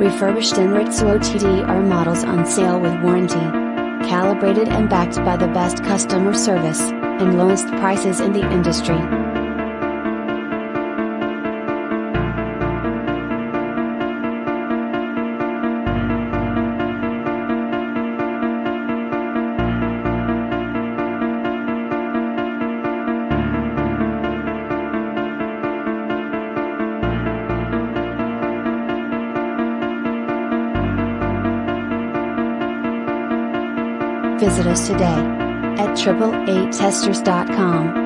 Refurbished Enritsu OTDR models on sale with warranty. Calibrated and backed by the best customer service, and lowest prices in the industry. Visit us today at AAAATesters.com.